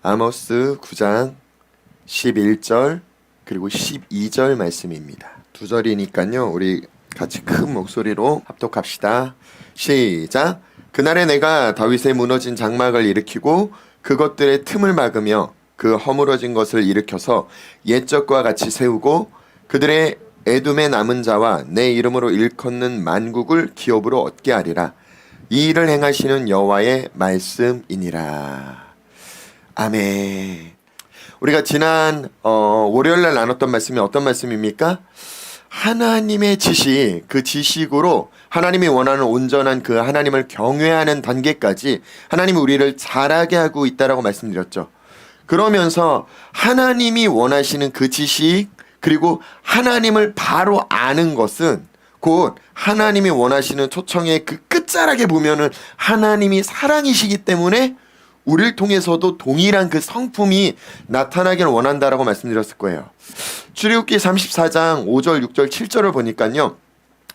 아모스 9장 11절 그리고 12절 말씀입니다. 두 절이니까요. 우리 같이 큰 목소리로 합독합시다. 시작. 그날에 내가 다윗의 무너진 장막을 일으키고 그것들의 틈을 막으며 그 허물어진 것을 일으켜서 옛적과 같이 세우고 그들의 에돔의 남은 자와 내 이름으로 일컫는 만국을 기업으로 얻게 하리라. 이 일을 행하시는 여호와의 말씀이니라. 아멘. 우리가 지난 월요일날 나눴던 말씀이 어떤 말씀입니까? 하나님의 지식, 그 지식으로 하나님이 원하는 온전한 그 하나님을 경외하는 단계까지 하나님이 우리를 자라게 하고 있다라고 말씀드렸죠. 그러면서 하나님이 원하시는 그 지식, 그리고 하나님을 바로 아는 것은 곧 하나님이 원하시는 초청의 그 끝자락에 보면은 하나님이 사랑이시기 때문에 우리를 통해서도 동일한 그 성품이 나타나길 원한다라고 말씀드렸을 거예요. 출애굽기 34장 5절, 6절, 7절을 보니까요.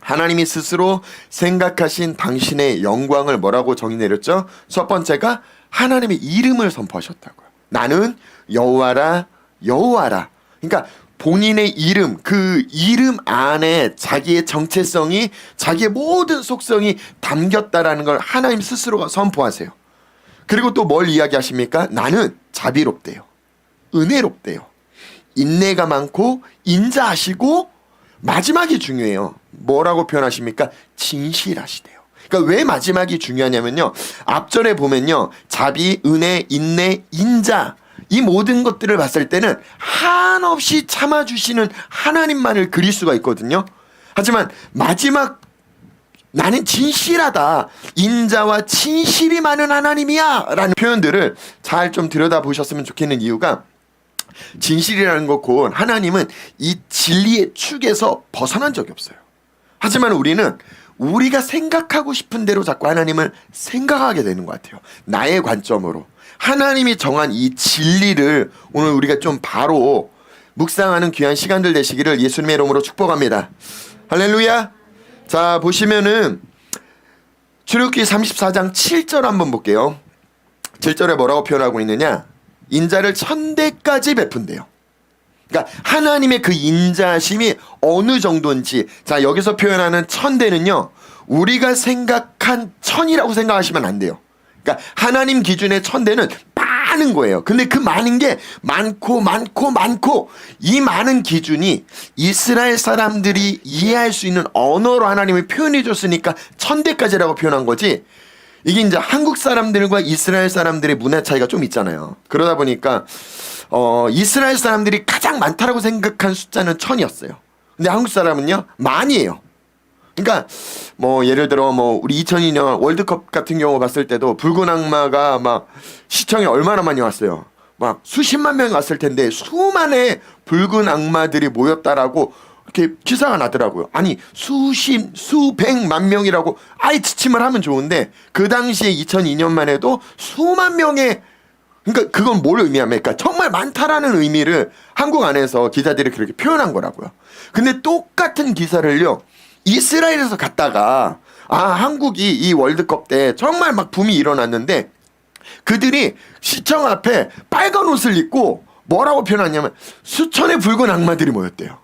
하나님이 스스로 생각하신 당신의 영광을 뭐라고 정의 내렸죠? 첫 번째가 하나님의 이름을 선포하셨다고요. 나는 여호와라, 여호와라. 그러니까 본인의 이름, 그 이름 안에 자기의 정체성이, 자기의 모든 속성이 담겼다라는 걸 하나님 스스로가 선포하세요. 그리고 또 뭘 이야기하십니까? 나는 자비롭대요. 은혜롭대요. 인내가 많고 인자하시고 마지막이 중요해요. 뭐라고 표현하십니까? 진실하시대요. 그러니까 왜 마지막이 중요하냐면요. 앞절에 보면요. 자비, 은혜, 인내, 인자 이 모든 것들을 봤을 때는 한없이 참아주시는 하나님만을 그릴 수가 있거든요. 하지만 마지막 나는 진실하다. 인자와 진실이 많은 하나님이야 라는 표현들을 잘 좀 들여다보셨으면 좋겠는 이유가 진실이라는 것 곧 하나님은 이 진리의 축에서 벗어난 적이 없어요. 하지만 우리는 우리가 생각하고 싶은 대로 자꾸 하나님을 생각하게 되는 것 같아요. 나의 관점으로. 하나님이 정한 이 진리를 오늘 우리가 좀 바로 묵상하는 귀한 시간들 되시기를 예수님의 이름으로 축복합니다. 할렐루야. 자, 보시면은 출애굽기 34장 7절 한번 볼게요. 7절에 뭐라고 표현하고 있느냐? 인자를 1000대까지 베푼대요. 그러니까 하나님의 그 인자심이 어느 정도인지, 자, 여기서 표현하는 1000대는요 우리가 생각한 1000이라고 생각하시면 안 돼요. 그러니까 하나님 기준의 1000대는 많은 거예요. 근데 그 많은 게 많고 이 많은 기준이 이스라엘 사람들이 이해할 수 있는 언어로 하나님이 표현해 줬으니까 1000대까지라고 표현한 거지. 이게 이제 한국 사람들과 이스라엘 사람들의 문화 차이가 좀 있잖아요. 그러다 보니까 이스라엘 사람들이 가장 많다라고 생각한 숫자는 1000이었어요. 근데 한국 사람은요 만이에요. 그러니까 뭐 예를 들어 뭐 우리 2002년 월드컵 같은 경우 봤을 때도 붉은 악마가 막 시청에 얼마나 많이 왔어요. 막 수십만 명이 왔을 텐데 수만의 붉은 악마들이 모였다라고 이렇게 기사가 나더라고요. 아니 수백만 명이라고 아예 지침을 하면 좋은데 그 당시에 2002년만 해도 수만 명의, 그러니까 그건 뭘 의미합니까? 정말 많다라는 의미를 한국 안에서 기자들이 그렇게 표현한 거라고요. 근데 똑같은 기사를요 이스라엘에서 갔다가 한국이 이 월드컵 때 정말 막 붐이 일어났는데 그들이 시청 앞에 빨간 옷을 입고 뭐라고 표현하냐면 수천의 붉은 악마들이 모였대요.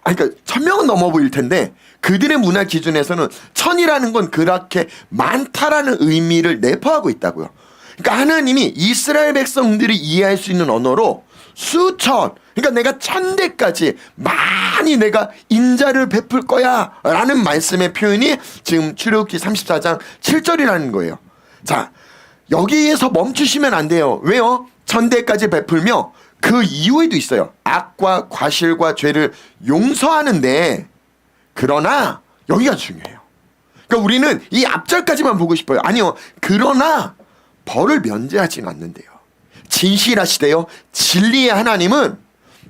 그러니까 1000명은 넘어 보일 텐데 그들의 문화 기준에서는 1000이라는 건 그렇게 많다라는 의미를 내포하고 있다고요. 그러니까 하나님이 이스라엘 백성들이 이해할 수 있는 언어로 수천, 그러니까 내가 1000대까지 많이 내가 인자를 베풀 거야 라는 말씀의 표현이 지금 출애굽기 34장 7절이라는 거예요. 자, 여기에서 멈추시면 안 돼요. 왜요? 1000대까지 베풀며 그 이후에도 있어요. 악과 과실과 죄를 용서하는데, 그러나 여기가 중요해요. 그러니까 우리는 이 앞절까지만 보고 싶어요. 아니요, 그러나 벌을 면제하지는 않는데요. 진실하시대요. 진리의 하나님은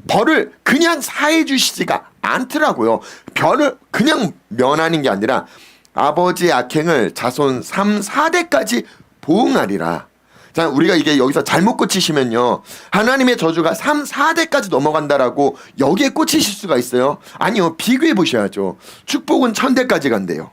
벌을 그냥 사해 주시지가 않더라고요. 벌을 그냥 면하는 게 아니라 아버지의 악행을 자손 3, 4대까지 보응하리라. 자, 우리가 이게 여기서 잘못 꽂히시면요 하나님의 저주가 3, 4대까지 넘어간다라고 여기에 꽂히실 수가 있어요. 아니요, 비교해 보셔야죠. 축복은 1000대까지 간대요.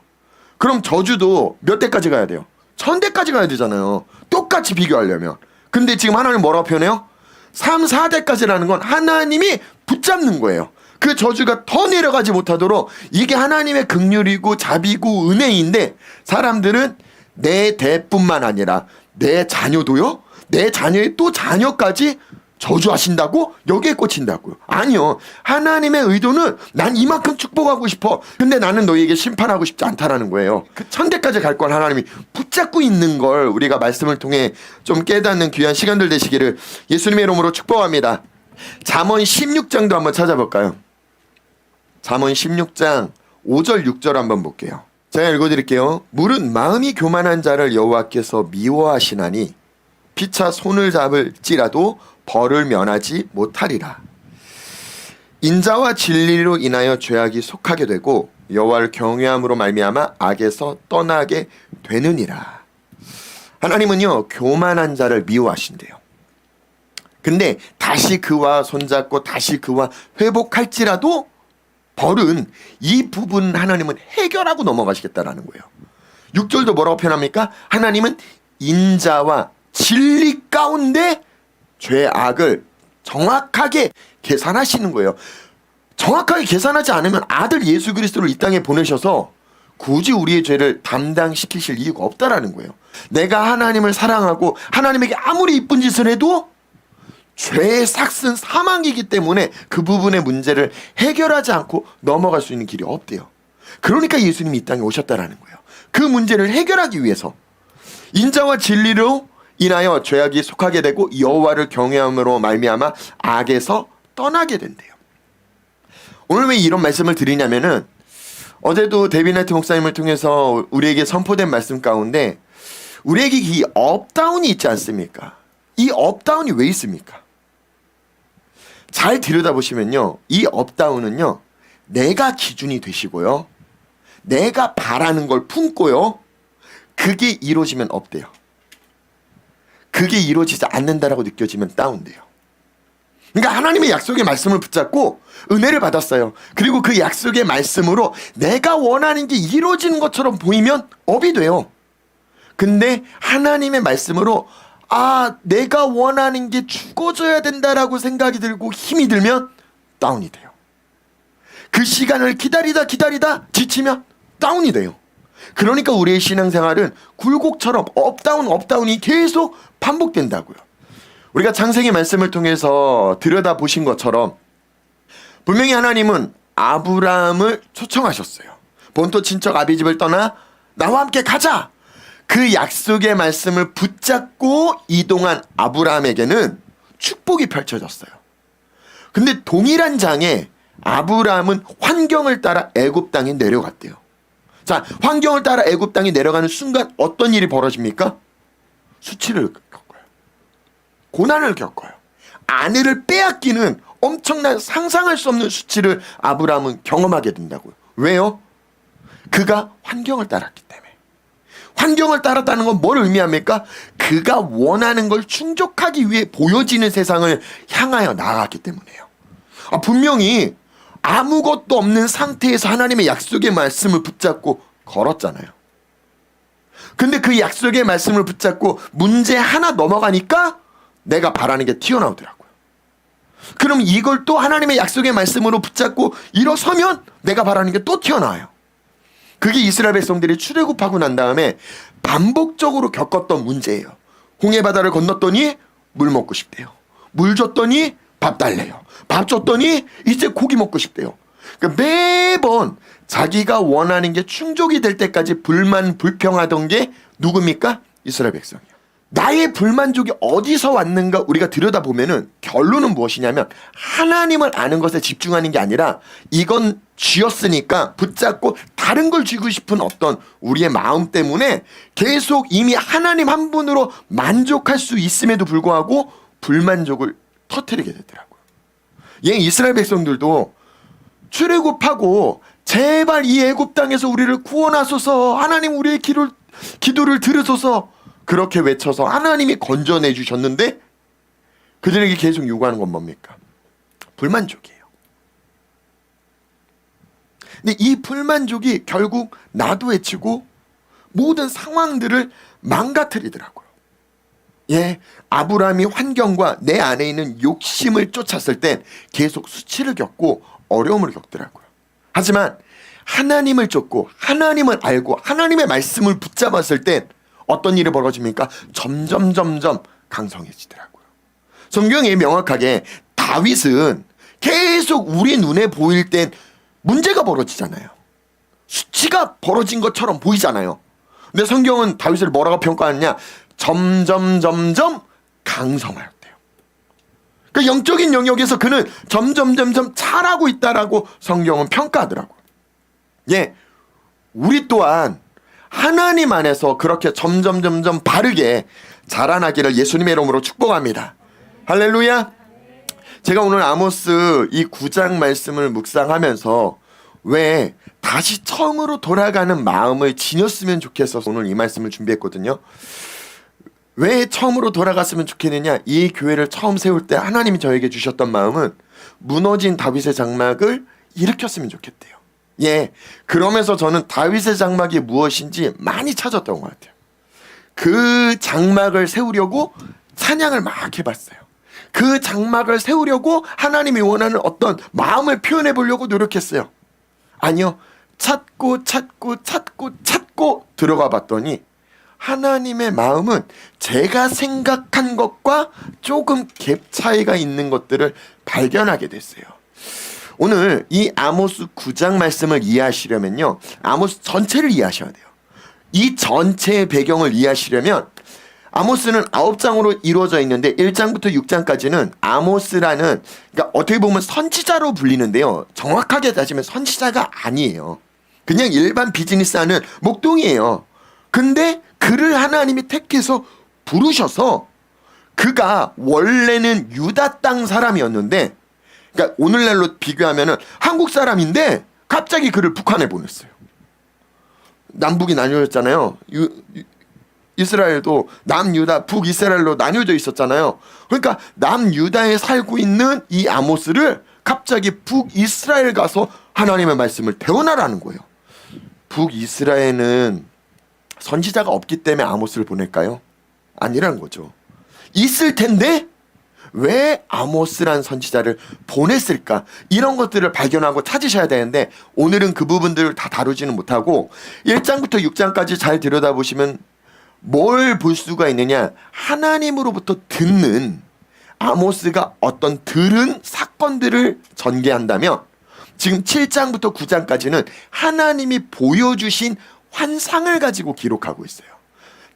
그럼 저주도 몇 대까지 가야 돼요? 1000대까지 가야 되잖아요. 똑같이 비교하려면. 근데 지금 하나님 뭐라고 표현해요? 3, 4대까지라는 건 하나님이 붙잡는 거예요. 그 저주가 더 내려가지 못하도록 이게 하나님의 긍휼이고 자비고 은혜인데 사람들은 내 대뿐만 아니라 내 자녀도요? 내 자녀의 또 자녀까지 저주하신다고? 여기에 꽂힌다고요. 아니요. 하나님의 의도는 난 이만큼 축복하고 싶어. 근데 나는 너희에게 심판하고 싶지 않다라는 거예요. 그 천대까지 갈 걸 하나님이 붙잡고 있는 걸 우리가 말씀을 통해 좀 깨닫는 귀한 시간들 되시기를 예수님의 이름으로 축복합니다. 잠언 16장도 한번 찾아볼까요? 잠언 16장 5절 6절 한번 볼게요. 제가 읽어드릴게요. 물은 마음이 교만한 자를 여호와께서 미워하시나니 피차 손을 잡을지라도 벌을 면하지 못하리라. 인자와 진리로 인하여 죄악이 속하게 되고 여호와를 경외함으로 말미암아 악에서 떠나게 되느니라. 하나님은요 교만한 자를 미워하신대요. 근데 다시 그와 손잡고 다시 그와 회복할지라도 벌은 이 부분 하나님은 해결하고 넘어가시겠다라는 거예요. 6절도 뭐라고 표현합니까? 하나님은 인자와 진리 가운데 죄악을 정확하게 계산하시는 거예요. 정확하게 계산하지 않으면 아들 예수 그리스도를 이 땅에 보내셔서 굳이 우리의 죄를 담당시키실 이유가 없다라는 거예요. 내가 하나님을 사랑하고 하나님에게 아무리 이쁜 짓을 해도 죄의 삭은 사망이기 때문에 그 부분의 문제를 해결하지 않고 넘어갈 수 있는 길이 없대요. 그러니까 예수님이 이 땅에 오셨다라는 거예요. 그 문제를 해결하기 위해서 인자와 진리로 인하여 죄악이 속하게 되고 여호와를 경외함으로 말미암아 악에서 떠나게 된대요. 오늘 왜 이런 말씀을 드리냐면은 어제도 데비나이트 목사님을 통해서 우리에게 선포된 말씀 가운데 우리에게 이 업다운이 있지 않습니까? 이 업다운이 왜 있습니까? 잘 들여다보시면요. 이 업다운은요. 내가 기준이 되시고요. 내가 바라는 걸 품고요. 그게 이루어지면 업돼요. 그게 이루어지지 않는다라고 느껴지면 다운돼요. 그러니까 하나님의 약속의 말씀을 붙잡고 은혜를 받았어요. 그리고 그 약속의 말씀으로 내가 원하는 게 이루어지는 것처럼 보이면 업이 돼요. 근데 하나님의 말씀으로 내가 원하는 게 죽어져야 된다라고 생각이 들고 힘이 들면 다운이 돼요. 그 시간을 기다리다 지치면 다운이 돼요. 그러니까 우리의 신앙생활은 굴곡처럼 업다운이 계속 반복된다고요. 우리가 창세기 말씀을 통해서 들여다보신 것처럼 분명히 하나님은 아브라함을 초청하셨어요. 본토 친척 아비집을 떠나 나와 함께 가자. 그 약속의 말씀을 붙잡고 이동한 아브라함에게는 축복이 펼쳐졌어요. 근데 동일한 장에 아브라함은 환경을 따라 애굽 땅에 내려갔대요. 자, 환경을 따라 애굽 땅에 내려가는 순간 어떤 일이 벌어집니까? 수치를 겪어요. 고난을 겪어요. 아내를 빼앗기는 엄청난 상상할 수 없는 수치를 아브라함은 경험하게 된다고요. 왜요? 그가 환경을 따랐기 때문에. 환경을 따랐다는 건 뭘 의미합니까? 그가 원하는 걸 충족하기 위해 보여지는 세상을 향하여 나아갔기 때문이에요. 분명히 아무것도 없는 상태에서 하나님의 약속의 말씀을 붙잡고 걸었잖아요. 근데 그 약속의 말씀을 붙잡고 문제 하나 넘어가니까 내가 바라는 게 튀어나오더라고요. 그럼 이걸 또 하나님의 약속의 말씀으로 붙잡고 일어서면 내가 바라는 게 또 튀어나와요. 그게 이스라엘 백성들이 출애굽하고 난 다음에 반복적으로 겪었던 문제예요. 홍해바다를 건넜더니 물 먹고 싶대요. 물 줬더니 밥 달래요. 밥 줬더니 이제 고기 먹고 싶대요. 그러니까 매번 자기가 원하는 게 충족이 될 때까지 불평하던 게 누굽니까? 이스라엘 백성이요. 나의 불만족이 어디서 왔는가 우리가 들여다보면은 결론은 무엇이냐면 하나님을 아는 것에 집중하는 게 아니라 이건 쥐었으니까 붙잡고 다른 걸 쥐고 싶은 어떤 우리의 마음 때문에 계속 이미 하나님 한 분으로 만족할 수 있음에도 불구하고 불만족을 터뜨리게 되더라고요. 이스라엘 백성들도 출애굽하고 제발 이 애굽 땅에서 우리를 구원하소서, 하나님 우리의 기도를 들으소서 그렇게 외쳐서 하나님이 건져내 주셨는데 그들에게 계속 요구하는 건 뭡니까? 불만족이에요. 근데 이 불만족이 결국 나도 해치고 모든 상황들을 망가뜨리더라고요. 예, 아브라함이 환경과 내 안에 있는 욕심을 쫓았을 땐 계속 수치를 겪고 어려움을 겪더라고요. 하지만 하나님을 쫓고 하나님을 알고 하나님의 말씀을 붙잡았을 땐 어떤 일이 벌어집니까? 점점 강성해지더라고요. 성경에 명확하게 다윗은 계속 우리 눈에 보일 땐 문제가 벌어지잖아요. 수치가 벌어진 것처럼 보이잖아요. 근데 성경은 다윗을 뭐라고 평가하느냐? 점점 강성하였대요. 그러니까 영적인 영역에서 그는 점점 잘하고 있다라고 성경은 평가하더라고요. 예, 우리 또한 하나님 안에서 그렇게 점점 바르게 자라나기를 예수님의 이름으로 축복합니다. 할렐루야. 제가 오늘 아모스 이 9장 말씀을 묵상하면서 왜 다시 처음으로 돌아가는 마음을 지녔으면 좋겠어서 오늘 이 말씀을 준비했거든요. 왜 처음으로 돌아갔으면 좋겠느냐? 이 교회를 처음 세울 때 하나님이 저에게 주셨던 마음은 무너진 다윗의 장막을 일으켰으면 좋겠대요. 예, 그러면서 저는 다윗의 장막이 무엇인지 많이 찾았던 것 같아요. 그 장막을 세우려고 찬양을 막 해봤어요. 그 장막을 세우려고 하나님이 원하는 어떤 마음을 표현해 보려고 노력했어요. 아니요, 찾고 들어가 봤더니 하나님의 마음은 제가 생각한 것과 조금 갭 차이가 있는 것들을 발견하게 됐어요. 오늘 이 아모스 9장 말씀을 이해하시려면요, 아모스 전체를 이해하셔야 돼요. 이 전체의 배경을 이해하시려면 아모스는 9장으로 이루어져 있는데 1장부터 6장까지는 아모스라는, 그러니까 어떻게 보면 선지자로 불리는데요, 정확하게 따지면 선지자가 아니에요. 그냥 일반 비즈니스하는 목동이에요. 근데 그를 하나님이 택해서 부르셔서 그가 원래는 유다 땅 사람이었는데, 그러니까 오늘날로 비교하면은 한국 사람인데 갑자기 그를 북한에 보냈어요. 남북이 나뉘어졌잖아요. 이스라엘도 남유다, 북이스라엘로 나뉘어져 있었잖아요. 그러니까 남유다에 살고 있는 이 아모스를 갑자기 북이스라엘 가서 하나님의 말씀을 대언하라는 거예요. 북이스라엘은 선지자가 없기 때문에 아모스를 보낼까요? 아니라는 거죠. 있을 텐데 왜 아모스란 선지자를 보냈을까? 이런 것들을 발견하고 찾으셔야 되는데 오늘은 그 부분들을 다 다루지는 못하고 1장부터 6장까지 잘 들여다보시면 뭘 볼 수가 있느냐? 하나님으로부터 듣는, 아모스가 어떤 들은 사건들을 전개한다면 지금 7장부터 9장까지는 하나님이 보여주신 환상을 가지고 기록하고 있어요.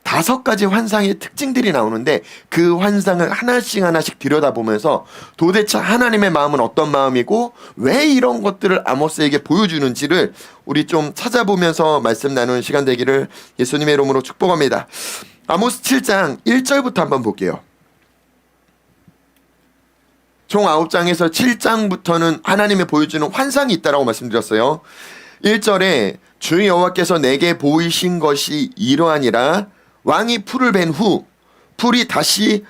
5가지 환상의 특징들이 나오는데 그 환상을 하나씩 들여다보면서 도대체 하나님의 마음은 어떤 마음이고 왜 이런 것들을 아모스에게 보여주는지를 우리 좀 찾아보면서 말씀 나누는 시간 되기를 예수님의 이름으로 축복합니다. 아모스 7장 1절부터 한번 볼게요. 총 9장에서 7장부터는 하나님이 보여주는 환상이 있다라고 말씀드렸어요. 1절에 주 여호와께서 내게 보이신 것이 이러하니라. 왕이 풀을 벤 후 풀이 다시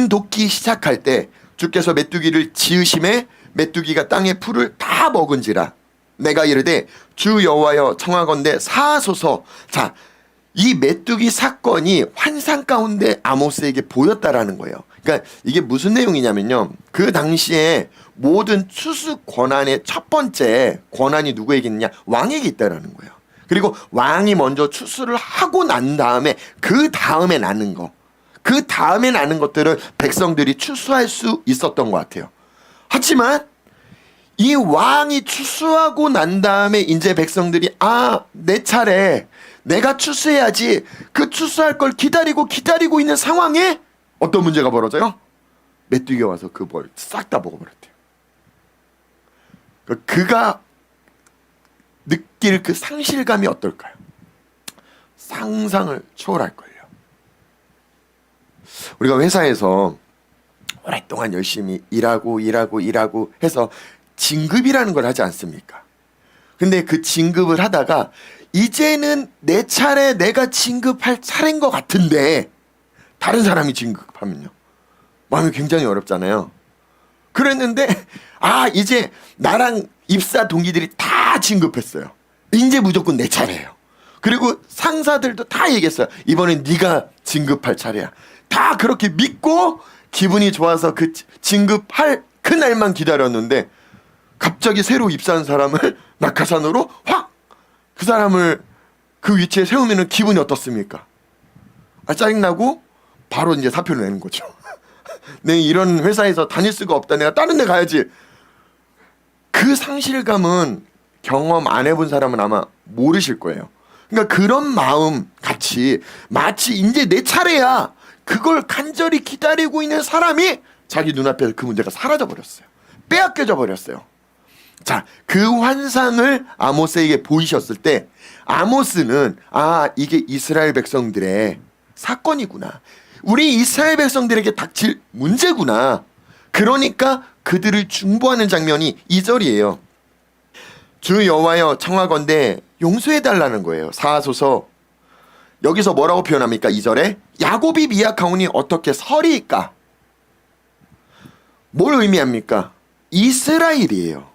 돋기 시작할 때 주께서 메뚜기를 지으심에 메뚜기가 땅의 풀을 다 먹은지라. 내가 이르되 주 여호와여 청하건대 사하소서. 자, 이 메뚜기 사건이 환상 가운데 아모스에게 보였다라는 거예요. 그러니까 이게 무슨 내용이냐면요, 그 당시에 모든 추수 권한의 첫 번째 권한이 누구에게 있느냐? 왕에게 있다라는 거예요. 그리고 왕이 먼저 추수를 하고 난 다음에 그 다음에 나는 거, 그 다음에 나는 것들을 백성들이 추수할 수 있었던 것 같아요. 하지만 이 왕이 추수하고 난 다음에 이제 백성들이 내 차례, 내가 추수해야지, 그 추수할 걸 기다리고 있는 상황에 어떤 문제가 벌어져요? 메뚜기가 와서 그 뭘 싹 다 먹어버렸대요. 그가 느낄 그 상실감이 어떨까요? 상상을 초월할걸요. 우리가 회사에서 오랫동안 열심히 일하고 해서 진급이라는 걸 하지 않습니까? 근데 그 진급을 하다가 이제는 내 차례, 내가 진급할 차례인 것 같은데 다른 사람이 진급하면요, 마음이 굉장히 어렵잖아요. 그랬는데 이제 나랑 입사 동기들이 다 진급했어요. 이제 무조건 내 차례예요. 그리고 상사들도 다 얘기했어요. 이번엔 네가 진급할 차례야. 다 그렇게 믿고 기분이 좋아서 그 진급할 그날만 기다렸는데 갑자기 새로 입사한 사람을 낙하산으로 확 그 사람을 그 위치에 세우면 기분이 어떻습니까? 짜증나고 바로 이제 사표를 내는 거죠. 내 이런 회사에서 다닐 수가 없다. 내가 다른 데 가야지. 그 상실감은 경험 안 해본 사람은 아마 모르실 거예요. 그러니까 그런 마음 같이 마치 이제 내 차례야. 그걸 간절히 기다리고 있는 사람이 자기 눈앞에서 그 문제가 사라져 버렸어요. 빼앗겨져 버렸어요. 자, 그 환상을 아모스에게 보이셨을 때 아모스는 이게 이스라엘 백성들의 사건이구나. 우리 이스라엘 백성들에게 닥칠 문제구나. 그러니까 그들을 중보하는 장면이 2절이에요. 주 여호와여 청하건대 용서해달라는 거예요. 사하소서. 여기서 뭐라고 표현합니까? 2절에 야곱이 미약하오니 어떻게 서리이까? 뭘 의미합니까? 이스라엘이에요.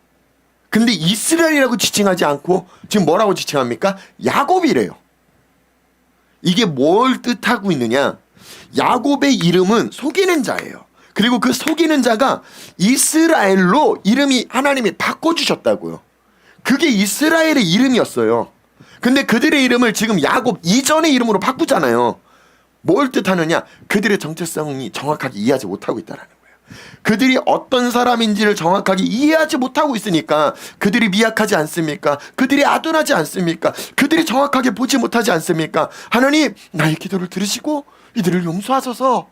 근데 이스라엘이라고 지칭하지 않고 지금 뭐라고 지칭합니까? 야곱이래요. 이게 뭘 뜻하고 있느냐? 야곱의 이름은 속이는 자예요. 그리고 그 속이는 자가 이스라엘로 이름이 하나님이 바꿔주셨다고요. 그게 이스라엘의 이름이었어요. 근데 그들의 이름을 지금 야곱 이전의 이름으로 바꾸잖아요. 뭘 뜻하느냐? 그들의 정체성이 정확하게 이해하지 못하고 있다는 거예요. 그들이 어떤 사람인지를 정확하게 이해하지 못하고 있으니까 그들이 미약하지 않습니까? 그들이 아둔하지 않습니까? 그들이 정확하게 보지 못하지 않습니까? 하나님, 나의 기도를 들으시고 이들을 용서하소서.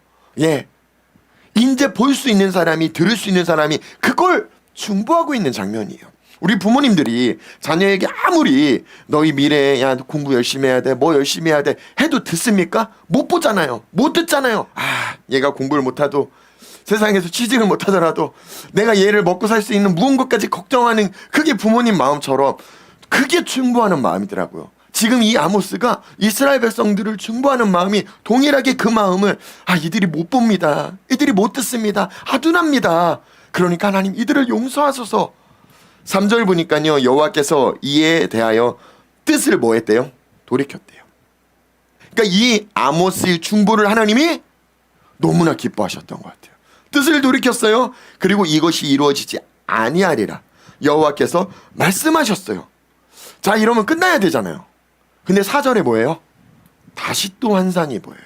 이제 볼 수 있는 사람이, 들을 수 있는 사람이 그걸 중보하고 있는 장면이에요. 우리 부모님들이 자녀에게 아무리 너희 미래에 공부 열심히 해야 돼, 뭐 열심히 해야 돼 해도 듣습니까? 못 보잖아요. 못 듣잖아요. 얘가 공부를 못하도 세상에서 취직을 못하더라도 내가 얘를 먹고 살 수 있는 무언가까지 걱정하는 그게 부모님 마음처럼 그게 중보하는 마음이더라고요. 지금 이 아모스가 이스라엘 백성들을 중보하는 마음이 동일하게 그 마음을 이들이 못 봅니다. 이들이 못 듣습니다. 아둔합니다. 그러니까 하나님 이들을 용서하소서. 3절 보니까요. 여호와께서 이에 대하여 뜻을 뭐 했대요? 돌이켰대요. 그러니까 이 아모스의 중보를 하나님이 너무나 기뻐하셨던 것 같아요. 뜻을 돌이켰어요. 그리고 이것이 이루어지지 아니하리라 여호와께서 말씀하셨어요. 자, 이러면 끝나야 되잖아요. 근데 4절에 뭐예요? 다시 또 환상이 보여요.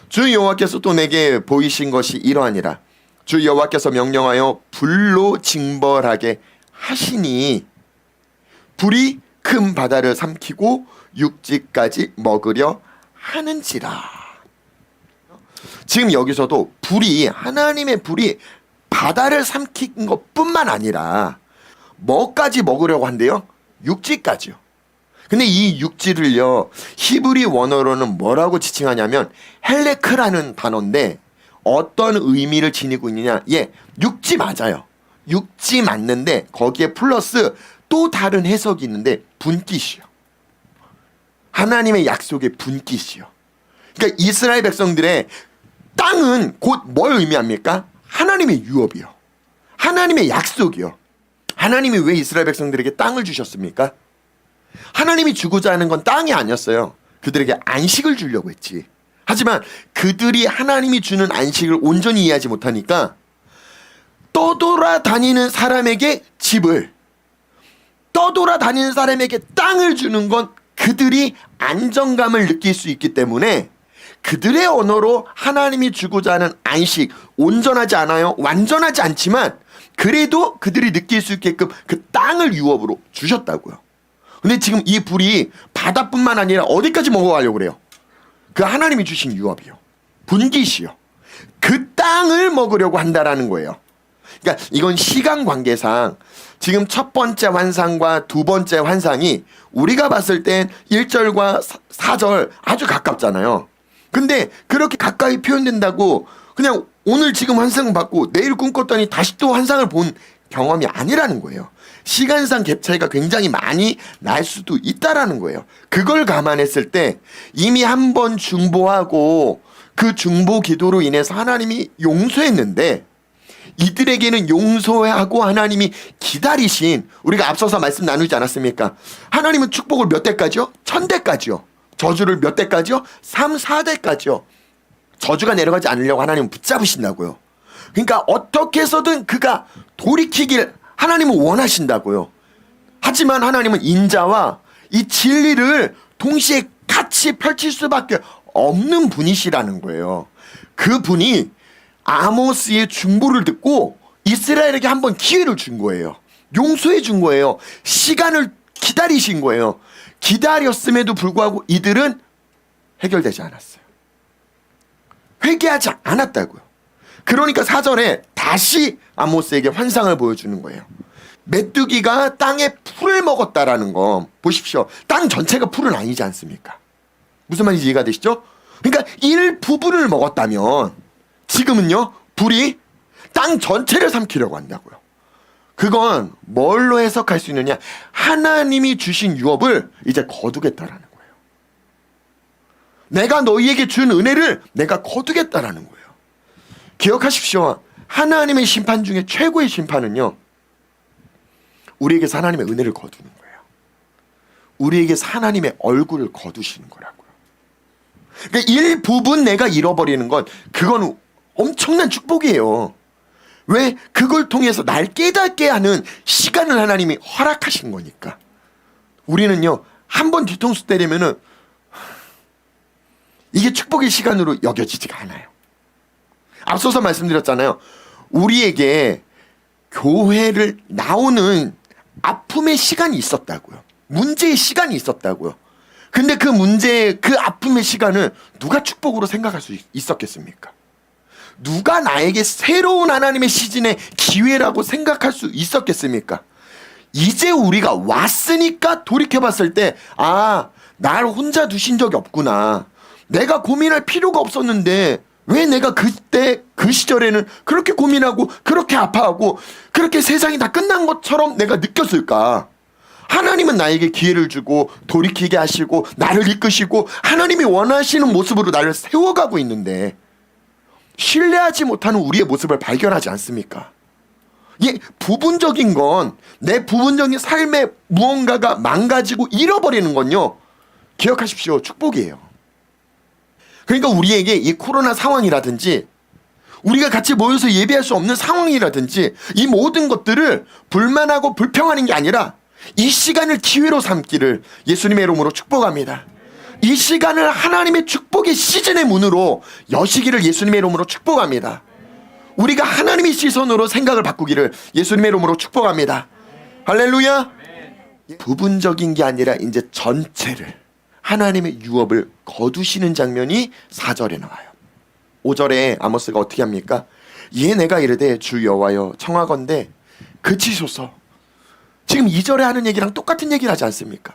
주 여호와께서 또 내게 보이신 것이 이러하니라. 주 여호와께서 명령하여 불로 징벌하게 하시니 불이 큰 바다를 삼키고 육지까지 먹으려 하는지라. 지금 여기서도 불이, 하나님의 불이 바다를 삼킨 것뿐만 아니라 뭐까지 먹으려고 한대요? 육지까지요. 근데 이 육지를요, 히브리 원어로는 뭐라고 지칭하냐면 헬레크라는 단어인데 어떤 의미를 지니고 있느냐? 육지 맞아요. 육지 맞는데 거기에 플러스 또 다른 해석이 있는데 분깃이요. 하나님의 약속의 분깃이요. 그러니까 이스라엘 백성들의 땅은 곧 뭘 의미합니까? 하나님의 유업이요. 하나님의 약속이요. 하나님이 왜 이스라엘 백성들에게 땅을 주셨습니까? 하나님이 주고자 하는 건 땅이 아니었어요. 그들에게 안식을 주려고 했지. 하지만 그들이 하나님이 주는 안식을 온전히 이해하지 못하니까 떠돌아다니는 사람에게 집을, 떠돌아다니는 사람에게 땅을 주는 건 그들이 안정감을 느낄 수 있기 때문에 그들의 언어로 하나님이 주고자 하는 안식, 온전하지 않아요. 완전하지 않지만 그래도 그들이 느낄 수 있게끔 그 땅을 유업으로 주셨다고요. 근데 지금 이 불이 바다뿐만 아니라 어디까지 먹어가려고 그래요? 그 하나님이 주신 유업이요. 분깃이요. 그 땅을 먹으려고 한다라는 거예요. 그러니까 이건 시간 관계상 지금 첫 번째 환상과 두 번째 환상이 우리가 봤을 땐 1절과 4절 아주 가깝잖아요. 근데 그렇게 가까이 표현된다고 그냥 오늘 지금 환상 받고 내일 꿈꿨더니 다시 또 환상을 본 경험이 아니라는 거예요. 시간상 갭 차이가 굉장히 많이 날 수도 있다라는 거예요. 그걸 감안했을 때 이미 한 번 중보하고 그 중보 기도로 인해서 하나님이 용서했는데 이들에게는 용서하고 하나님이 기다리신, 우리가 앞서서 말씀 나누지 않았습니까? 하나님은 축복을 몇 대까지요? 1000대까지요. 저주를 몇 대까지요? 3, 4대까지요. 저주가 내려가지 않으려고 하나님은 붙잡으신다고요. 그러니까 어떻게 해서든 그가 돌이키길 하나님은 원하신다고요. 하지만 하나님은 인자와 이 진리를 동시에 같이 펼칠 수밖에 없는 분이시라는 거예요. 그 분이 아모스의 중보를 듣고 이스라엘에게 한번 기회를 준 거예요. 용서해 준 거예요. 시간을 기다리신 거예요. 기다렸음에도 불구하고 이들은 해결되지 않았어요. 회개하지 않았다고요. 그러니까 4절에 다시 아모스에게 환상을 보여주는 거예요. 메뚜기가 땅에 풀을 먹었다라는 거 보십시오. 땅 전체가 풀은 아니지 않습니까? 무슨 말인지 이해가 되시죠? 그러니까 일부분을 먹었다면 지금은요, 불이 땅 전체를 삼키려고 한다고요. 그건 뭘로 해석할 수 있느냐? 하나님이 주신 유업을 이제 거두겠다라는 거예요. 내가 너희에게 준 은혜를 내가 거두겠다라는 거예요. 기억하십시오. 하나님의 심판 중에 최고의 심판은요, 우리에게서 하나님의 은혜를 거두는 거예요. 우리에게서 하나님의 얼굴을 거두시는 거라고요. 그러니까 일부분 내가 잃어버리는 건 그건 엄청난 축복이에요. 왜? 그걸 통해서 날 깨닫게 하는 시간을 하나님이 허락하신 거니까. 우리는요, 한 번 뒤통수 때리면은 이게 축복의 시간으로 여겨지지가 않아요. 앞서서 말씀드렸잖아요. 우리에게 교회를 나오는 아픔의 시간이 있었다고요. 문제의 시간이 있었다고요. 근데 그 문제, 그 아픔의 시간을 누가 축복으로 생각할 수 있었겠습니까? 누가 나에게 새로운 하나님의 시즌의 기회라고 생각할 수 있었겠습니까? 이제 우리가 왔으니까 돌이켜봤을 때, 아, 날 혼자 두신 적이 없구나. 내가 고민할 필요가 없었는데 왜 내가 그때 그 시절에는 그렇게 고민하고 그렇게 아파하고 그렇게 세상이 다 끝난 것처럼 내가 느꼈을까? 하나님은 나에게 기회를 주고 돌이키게 하시고 나를 이끄시고 하나님이 원하시는 모습으로 나를 세워가고 있는데 신뢰하지 못하는 우리의 모습을 발견하지 않습니까? 이 부분적인 건, 내 부분적인 삶의 무언가가 망가지고 잃어버리는 건요, 기억하십시오, 축복이에요. 그러니까 우리에게 이 코로나 상황이라든지 우리가 같이 모여서 예배할 수 없는 상황이라든지 이 모든 것들을 불만하고 불평하는 게 아니라 이 시간을 기회로 삼기를 예수님의 이름으로 축복합니다. 이 시간을 하나님의 축복의 시즌의 문으로 여시기를 예수님의 이름으로 축복합니다. 우리가 하나님의 시선으로 생각을 바꾸기를 예수님의 이름으로 축복합니다. 할렐루야. 부분적인 게 아니라 이제 전체를 하나님의 유업을 거두시는 장면이 4절에 나와요. 5절에 아모스가 어떻게 합니까? 이에 내가 이르되 주 여호와여 청하건대 그치소서. 지금 2절에 하는 얘기랑 똑같은 얘기를 하지 않습니까?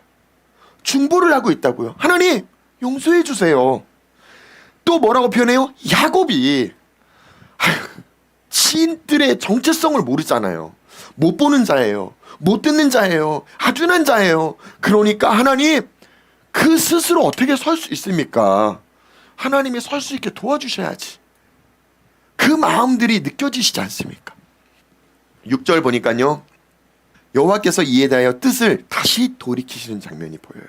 중보를 하고 있다고요. 하나님 용서해 주세요. 또 뭐라고 표현해요? 야곱이 시인들의 정체성을 모르잖아요. 못 보는 자예요. 못 듣는 자예요. 아둔한 자예요. 그러니까 하나님 그 스스로 어떻게 설 수 있습니까? 하나님이 설 수 있게 도와주셔야지. 그 마음들이 느껴지시지 않습니까? 6절 보니까요, 여호와께서 이에 대하여 뜻을 다시 돌이키시는 장면이 보여요.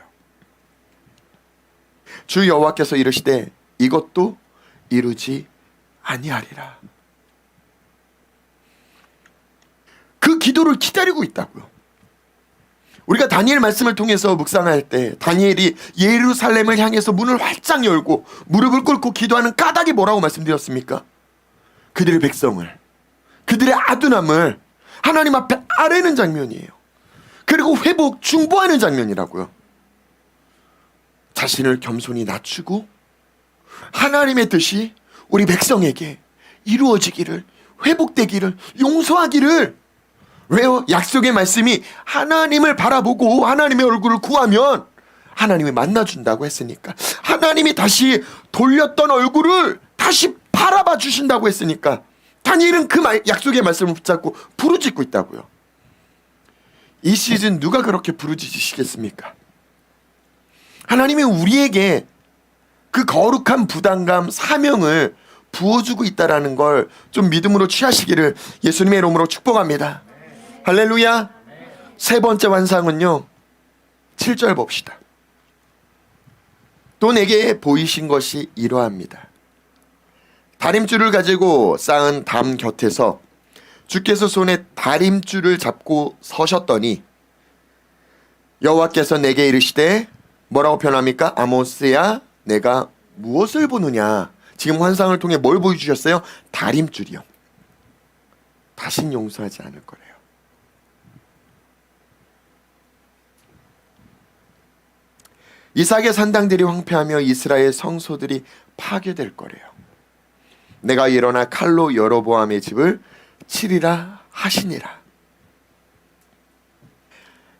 주 여호와께서 이르시되 이것도 이루지 아니하리라. 그 기도를 기다리고 있다고요. 우리가 다니엘 말씀을 통해서 묵상할 때 다니엘이 예루살렘을 향해서 문을 활짝 열고 무릎을 꿇고 기도하는 까닭이 뭐라고 말씀드렸습니까? 그들의 백성을, 그들의 아둔함을 하나님 앞에 아뢰는 장면이에요. 그리고 회복, 중보하는 장면이라고요. 자신을 겸손히 낮추고 하나님의 뜻이 우리 백성에게 이루어지기를, 회복되기를, 용서하기를. 왜요? 약속의 말씀이 하나님을 바라보고 하나님의 얼굴을 구하면 하나님이 만나준다고 했으니까, 하나님이 다시 돌렸던 얼굴을 다시 바라봐 주신다고 했으니까 다니엘은 그 약속의 말씀을 붙잡고 부르짖고 있다고요. 이 시즌 누가 그렇게 부르짖으시겠습니까? 하나님이 우리에게 그 거룩한 부담감, 사명을 부어주고 있다는 걸 좀 믿음으로 취하시기를 예수님의 이름으로 축복합니다. 할렐루야. 세 번째 환상은요, 7절 봅시다. 또 내게 보이신 것이 이러합니다. 다림줄을 가지고 쌓은 담 곁에서 주께서 손에 다림줄을 잡고 서셨더니 여호와께서 내게 이르시되 뭐라고 표현합니까? 아모스야 내가 무엇을 보느냐. 지금 환상을 통해 뭘 보여주셨어요? 다림줄이요. 다신 용서하지 않을 거래요. 이삭의 산당들이 황폐하며 이스라엘 성소들이 파괴될 거래요. 내가 일어나 칼로 여로보암의 집을 치리라 하시니라.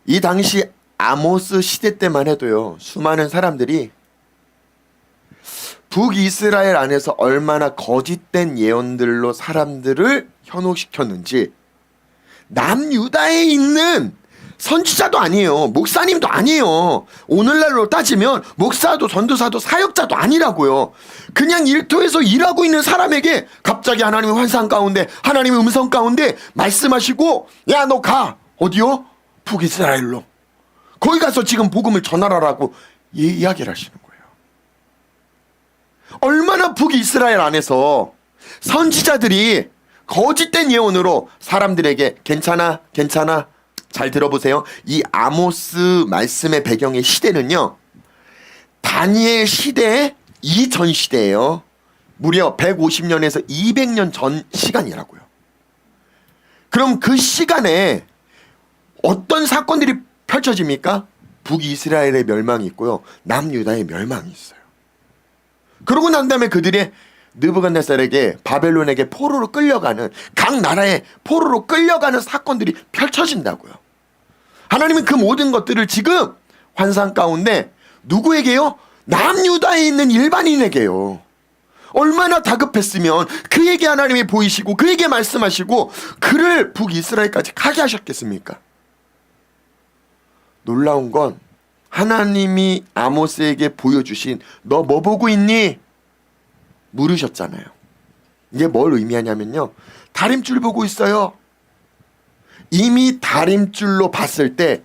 이 당시 아모스 시대 때만 해도요, 수많은 사람들이 북이스라엘 안에서 얼마나 거짓된 예언들로 사람들을 현혹시켰는지, 남유다에 있는 선지자도 아니에요. 목사님도 아니에요. 오늘날로 따지면 목사도 전도사도 사역자도 아니라고요. 그냥 일터에서 일하고 있는 사람에게 갑자기 하나님의 환상 가운데, 하나님의 음성 가운데 말씀하시고, 야 너 가. 어디요? 북이스라엘로. 거기 가서 지금 복음을 전하라라고 이야기를 하시는 거예요. 얼마나 북이스라엘 안에서 선지자들이 거짓된 예언으로 사람들에게 괜찮아 괜찮아. 잘 들어보세요. 이 아모스 말씀의 배경의 시대는요, 다니엘 시대 이전 시대예요. 무려 150년에서 200년 전 시간이라고요. 그럼 그 시간에 어떤 사건들이 펼쳐집니까? 북이스라엘의 멸망이 있고요, 남유다의 멸망이 있어요. 그러고 난 다음에 그들의 느부갓네살에게, 바벨론에게 포로로 끌려가는, 각 나라에 포로로 끌려가는 사건들이 펼쳐진다고요. 하나님은 그 모든 것들을 지금 환상 가운데 누구에게요? 남유다에 있는 일반인에게요. 얼마나 다급했으면 그에게 하나님이 보이시고 그에게 말씀하시고 그를 북이스라엘까지 가게 하셨겠습니까? 놀라운 건 하나님이 아모스에게 보여주신 너 뭐 보고 있니? 물으셨잖아요. 이게 뭘 의미하냐면요, 다림줄 보고 있어요. 이미 다림줄로 봤을 때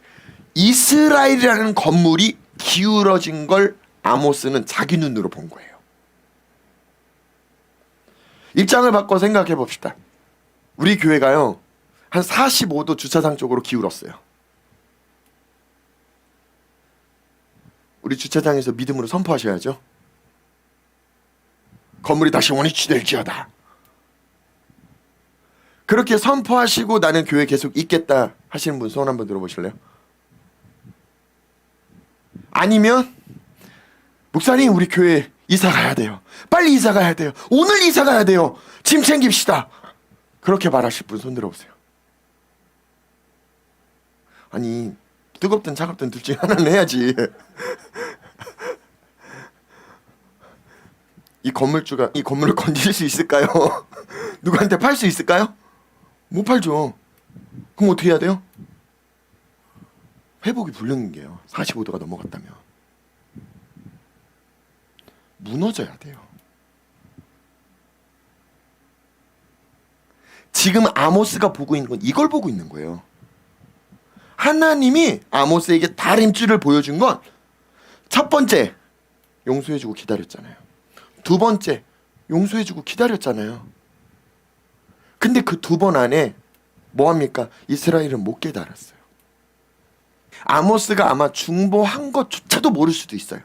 이스라엘이라는 건물이 기울어진 걸 아모스는 자기 눈으로 본 거예요. 입장을 바꿔 생각해 봅시다. 우리 교회가요, 한 45도 주차장 쪽으로 기울었어요. 우리 주차장에서 믿음으로 선포하셔야죠. 건물이 다시 원위치될지어다. 그렇게 선포하시고 나는 교회 계속 있겠다 하시는 분 손 한번 들어보실래요? 아니면 목사님 우리 교회 이사 가야 돼요. 빨리 이사 가야 돼요. 오늘 이사 가야 돼요. 짐 챙깁시다. 그렇게 말하실 분 손 들어보세요. 아니 뜨겁든 차갑든 둘 중에 하나는 해야지. 이 건물주가 이 건물을 건질 수 있을까요? 누구한테 팔 수 있을까요? 못 팔죠. 그럼 어떻게 해야 돼요? 회복이 불능이에요. 45도가 넘어갔다면 무너져야 돼요. 지금 아모스가 보고 있는 건 이걸 보고 있는 거예요. 하나님이 아모스에게 다림줄을 보여준 건 첫 번째, 용서해주고 기다렸잖아요. 두 번째, 용서해주고 기다렸잖아요. 근데 그 두 번 안에 뭐합니까? 이스라엘은 못 깨달았어요. 아모스가 아마 중보한 것조차도 모를 수도 있어요.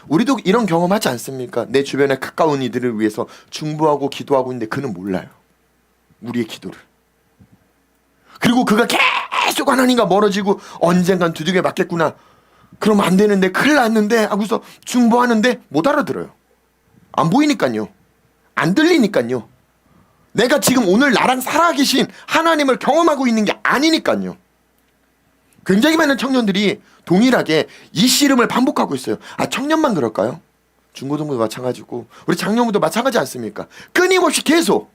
우리도 이런 경험하지 않습니까? 내 주변에 가까운 이들을 위해서 중보하고 기도하고 있는데 그는 몰라요. 우리의 기도를. 그리고 그가 계속 하나님과 멀어지고 언젠간 두들겨 맞겠구나. 그러면 안 되는데 큰일 났는데 하고서 중보하는데 못 알아들어요. 안 보이니까요. 안 들리니까요. 내가 지금 오늘 나랑 살아계신 하나님을 경험하고 있는 게 아니니까요. 굉장히 많은 청년들이 동일하게 이 씨름을 반복하고 있어요. 아, 청년만 그럴까요? 중고등부도 마찬가지고 우리 장년부도 마찬가지 않습니까? 끊임없이 계속.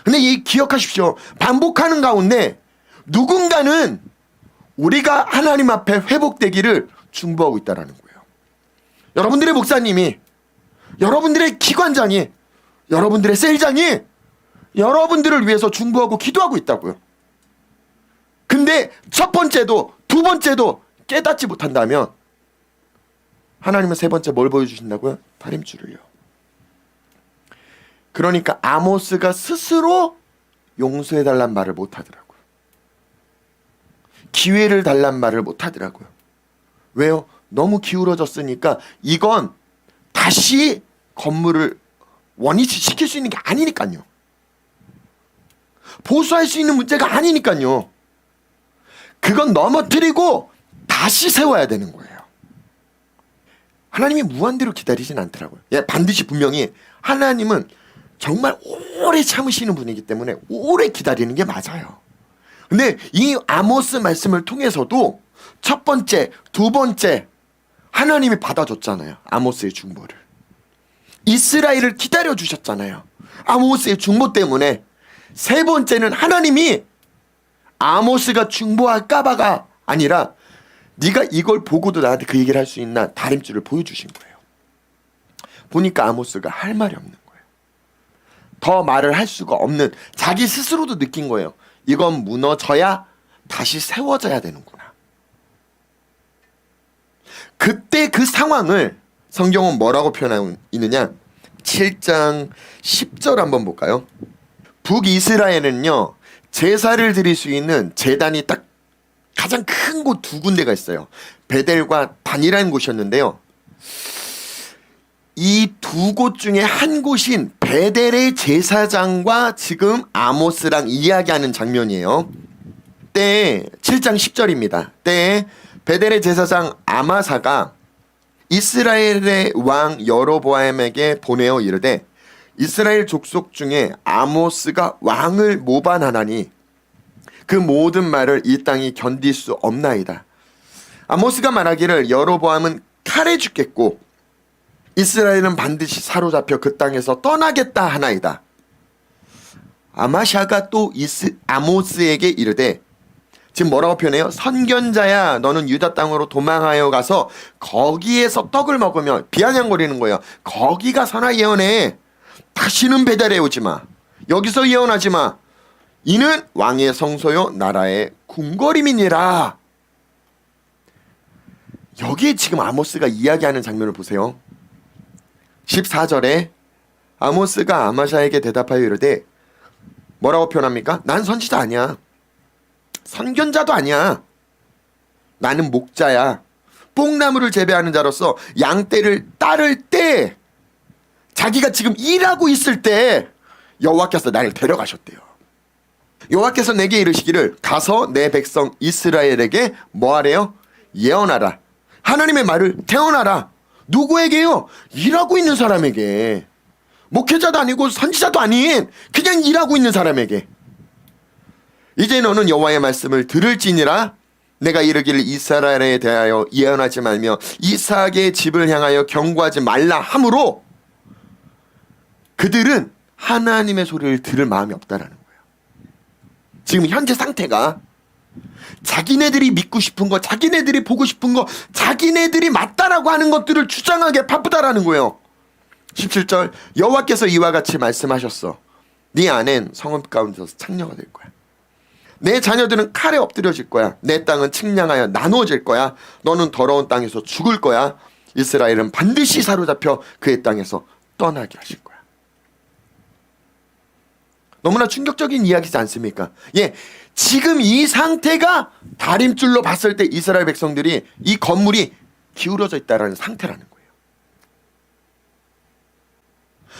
근데 기억하십시오. 반복하는 가운데 누군가는 우리가 하나님 앞에 회복되기를 중보하고 있다는 거예요. 여러분들의 목사님이, 여러분들의 기관장이, 여러분들의 셀장이 여러분들을 위해서 중보하고 기도하고 있다고요. 근데 첫 번째도 두 번째도 깨닫지 못한다면 하나님은 세 번째 뭘 보여주신다고요? 다림줄을요. 그러니까 아모스가 스스로 용서해달란 말을 못하더라고요. 기회를 달란 말을 못하더라고요. 왜요? 너무 기울어졌으니까 이건 다시 건물을 원위치시킬 수 있는 게 아니니까요. 보수할 수 있는 문제가 아니니까요. 그건 넘어뜨리고 다시 세워야 되는 거예요. 하나님이 무한대로 기다리진 않더라고요. 예, 반드시 분명히 하나님은 정말 오래 참으시는 분이기 때문에 오래 기다리는 게 맞아요. 근데 이 아모스 말씀을 통해서도 첫 번째, 두 번째 하나님이 받아줬잖아요. 아모스의 중보를. 이스라엘을 기다려주셨잖아요. 아모스의 중보 때문에. 세 번째는 하나님이 아모스가 중보할까봐가 아니라 네가 이걸 보고도 나한테 그 얘기를 할 수 있나 다림줄을 보여주신 거예요. 보니까 아모스가 할 말이 없는 거예요. 더 말을 할 수가 없는, 자기 스스로도 느낀 거예요. 이건 무너져야 다시 세워져야 되는구나. 그때 그 상황을 성경은 뭐라고 표현하고 있느냐? 7장 10절 한번 볼까요? 북이스라엘은요, 제사를 드릴 수 있는 제단이 딱 가장 큰 곳 두 군데가 있어요. 베델과 단이라는 곳이었는데요. 이 두 곳 중에 한 곳인 베델의 제사장과 지금 아모스랑 이야기하는 장면이에요. 때에 7장 10절입니다. 때에 베델의 제사장 아마사가 이스라엘의 왕 여로보암에게 보내어 이르되 이스라엘 족속 중에 아모스가 왕을 모반하나니 그 모든 말을 이 땅이 견딜 수 없나이다. 아모스가 말하기를 여로보암은 칼에 죽겠고 이스라엘은 반드시 사로잡혀 그 땅에서 떠나겠다 하나이다. 아마샤가 또 아모스에게 이르되, 지금 뭐라고 표현해요? 선견자야, 너는 유다 땅으로 도망하여 가서 거기에서 떡을 먹으며 비아냥거리는 거예요. 거기 가서나 예언해. 다시는 베델에 오지 마. 여기서 예언하지 마. 이는 왕의 성소요 나라의 궁궐임이니라. 여기에 지금 아모스가 이야기하는 장면을 보세요. 14절에 아모스가 아마샤에게 대답하여 이르되, 뭐라고 표현합니까? 난 선지자 아니야. 선견자도 아니야. 나는 목자야. 뽕나무를 재배하는 자로서 양떼를 따를 때, 자기가 지금 일하고 있을 때 여호와께서 나를 데려가셨대요. 여호와께서 내게 이르시기를 가서 내 백성 이스라엘에게 뭐하래요? 예언하라. 하나님의 말을 태어나라. 누구에게요? 일하고 있는 사람에게. 목회자도 아니고 선지자도 아닌 그냥 일하고 있는 사람에게. 이제 너는 여호와의 말씀을 들을지니라. 내가 이르기를 이스라엘에 대하여 예언하지 말며 이삭의 집을 향하여 경고하지 말라 하므로 그들은 하나님의 소리를 들을 마음이 없다라는 거예요. 지금 현재 상태가 자기네들이 믿고 싶은 거, 자기네들이 보고 싶은 거, 자기네들이 맞다라고 하는 것들을 주장하기에 바쁘다라는 거예요. 17절 여호와께서 이와 같이 말씀하셨어. 네 안엔 성읍 가운데서 창녀가 될 거야. 내 자녀들은 칼에 엎드려질 거야. 내 땅은 측량하여 나누어질 거야. 너는 더러운 땅에서 죽을 거야. 이스라엘은 반드시 사로잡혀 그의 땅에서 떠나게 하실 거야. 너무나 충격적인 이야기지 않습니까? 예, 지금 이 상태가 다림줄로 봤을 때 이스라엘 백성들이 이 건물이 기울어져 있다는 상태라는 거예요.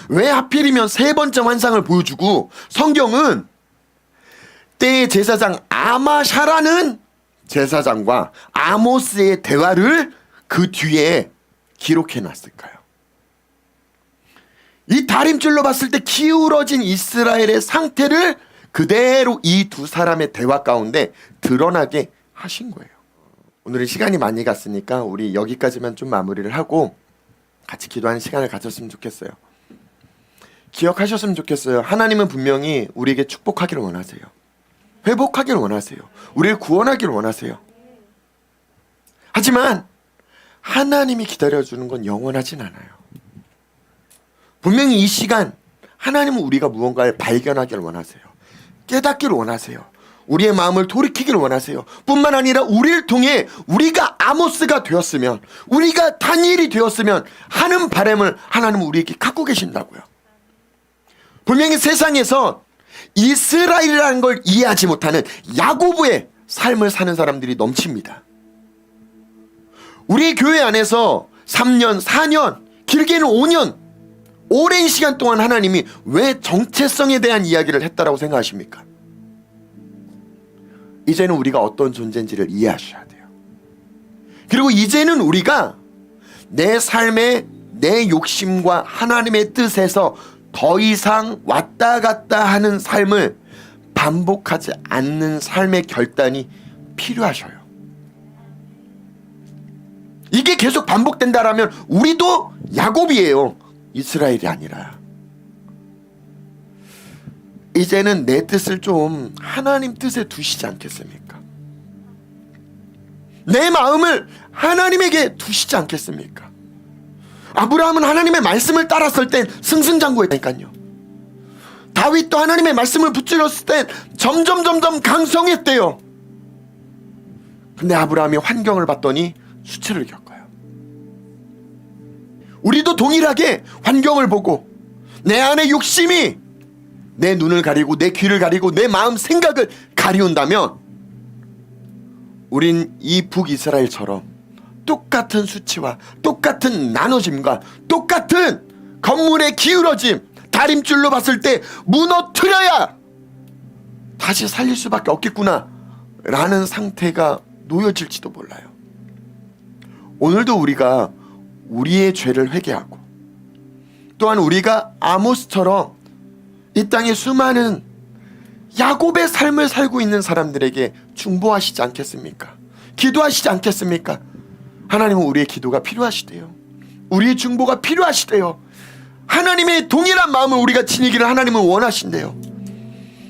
왜 하필이면 세 번째 환상을 보여주고 성경은 때의 제사장 아마샤라는 제사장과 아모스의 대화를 그 뒤에 기록해 놨을까요? 이 다림줄로 봤을 때 기울어진 이스라엘의 상태를 그대로 이 두 사람의 대화 가운데 드러나게 하신 거예요. 오늘은 시간이 많이 갔으니까 우리 여기까지만 좀 마무리를 하고 같이 기도하는 시간을 가졌으면 좋겠어요. 기억하셨으면 좋겠어요. 하나님은 분명히 우리에게 축복하기를 원하세요. 회복하기를 원하세요. 우리를 구원하기를 원하세요. 하지만 하나님이 기다려주는 건 영원하진 않아요. 분명히 이 시간 하나님은 우리가 무언가를 발견하기를 원하세요. 깨닫기를 원하세요. 우리의 마음을 돌이키기를 원하세요. 뿐만 아니라 우리를 통해 우리가 아모스가 되었으면, 우리가 다니엘이 되었으면 하는 바람을 하나님은 우리에게 갖고 계신다고요. 분명히 세상에서 이스라엘이라는 걸 이해하지 못하는 야고보의 삶을 사는 사람들이 넘칩니다. 우리 교회 안에서 3년, 4년, 길게는 5년, 오랜 시간 동안 하나님이 왜 정체성에 대한 이야기를 했다라고 생각하십니까? 이제는 우리가 어떤 존재인지를 이해하셔야 돼요. 그리고 이제는 우리가 내 삶의 내 욕심과 하나님의 뜻에서 더 이상 왔다 갔다 하는 삶을 반복하지 않는 삶의 결단이 필요하셔요. 이게 계속 반복된다라면 우리도 야곱이에요. 이스라엘이 아니라. 이제는 내 뜻을 좀 하나님 뜻에 두시지 않겠습니까? 내 마음을 하나님에게 두시지 않겠습니까? 아브라함은 하나님의 말씀을 따랐을 땐 승승장구했다니까요. 다윗도 하나님의 말씀을 붙들었을 땐 점점 강성했대요. 근데 아브라함이 환경을 봤더니 수치를 겪어요. 우리도 동일하게 환경을 보고 내 안의 욕심이 내 눈을 가리고 내 귀를 가리고 내 마음 생각을 가리운다면 우린 이 북이스라엘처럼 똑같은 수치와 똑같은 나눠짐과 똑같은 건물의 기울어짐, 다림줄로 봤을 때 무너뜨려야 다시 살릴 수밖에 없겠구나 라는 상태가 놓여질지도 몰라요. 오늘도 우리가 우리의 죄를 회개하고 또한 우리가 아모스처럼 이 땅에 수많은 야곱의 삶을 살고 있는 사람들에게 중보하시지 않겠습니까? 기도하시지 않겠습니까? 하나님은 우리의 기도가 필요하시대요. 우리의 중보가 필요하시대요. 하나님의 동일한 마음을 우리가 지니기를 하나님은 원하신대요.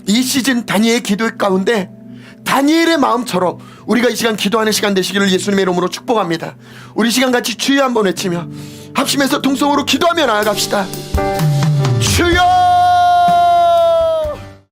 이 시즌 다니엘의 기도 가운데 다니엘의 마음처럼 우리가 이 시간 기도하는 시간 되시기를 예수님의 이름으로 축복합니다. 우리 시간 같이 주여 한번 외치며 합심해서 동성으로 기도하며 나아갑시다. 주여!